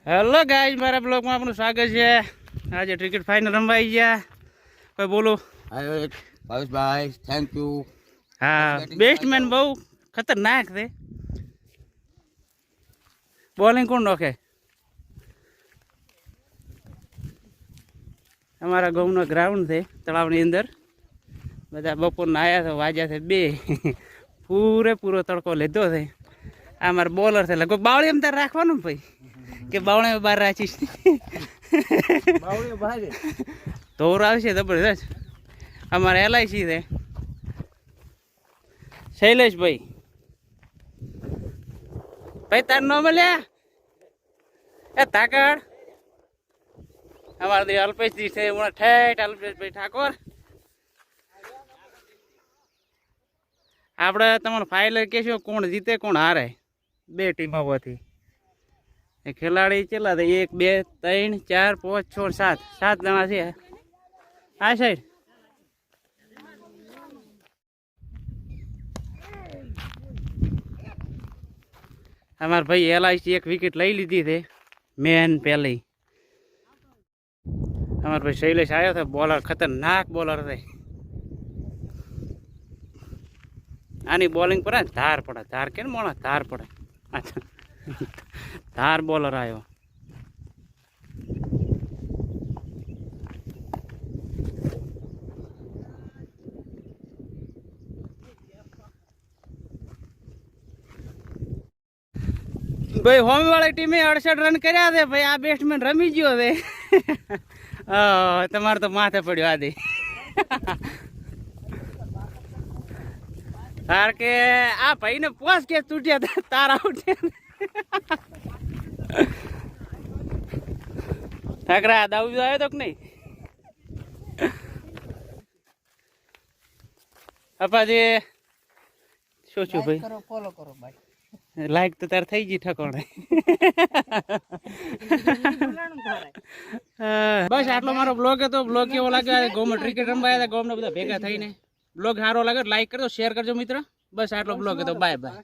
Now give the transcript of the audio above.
Hello guys, મારા બ્લોગમાં આપનું સ્વાગત છે। આજે ક્રિકેટ ફાઇનલ રમાઈ ગયા। કોઈ બોલો? ભાવેશભાઈ થેન્ક યુ। હા, બેટ્સમેન બહુ ખતરનાક છે। બોલિંગ કોણ નોખે? અમારા ગામનો ગ્રાઉન્ડ છે તળાવની અંદર। બધા બપોરના આવ્યા છે, વાગ્યા છે 2। પૂરેપૂરો તડકો લીધો છે। આ મારા બોલર છે, લગભગ બાવળી એમ તાર રાખવાનું ભાઈ કે બાવળે બહાર રાખીશ? ધોર આવશે જબરદસ્ત। અમારે LIC છે શૈલેષભાઈ। ભાઈ તાર ન મળ્યા એ તાકડ? અમારા અલ્પેશજી છે, ઠેઠ અલ્પેશભાઈ ઠાકોર। આપણે તમારે ફાઇનલ કહેશો કોણ જીતે કોણ હારે, 2 ટીમોમાંથી। એ ખેલાડી કેટલા છે? 1 2 3 4 5 6 7 જણા છે આ સાઈડ। અમારા ભાઈ LIC 1 વિકેટ લઈ લીધી છે મેન પહેલી। અમારા ભાઈ શૈલેષ આવ્યો છે, બોલર ખતરનાક બોલર છે। આની બોલિંગ પર ધાર પડે, ધાર કે મોણા ધાર પડે, ધાર બોલર આવ્યો। ભાઈ હોમ વાળી ટીમે 68 રન કર્યા છે ભાઈ। આ બેટ્સમેન રમી ગયો છે। તમારે તો માથે પડ્યો આદિ। કારણ કે આ ભાઈ ને 5 કેચ તૂટ્યા હતા, તાર આઉટ છે। ઠાકરા દાવ આવ્યો તો કે નહીં? અપાજી શું ભાઈ ફોલો કરો ભાઈ, લાઈક તો તાર થઈ ગઈ ઠકોણે। બસ આટલો મારો બ્લોગ હતો। બ્લોગ કેવો લાગ્યો? ગોમાં ક્રિકેટ રમવાયા હતા ગોમના બધા ભેગા થઈને। બ્લોગ સારો લાગે લાઈક કરજો, શેર કરજો મિત્ર। બસ આટલો બ્લોગ હતો, બાય બાય।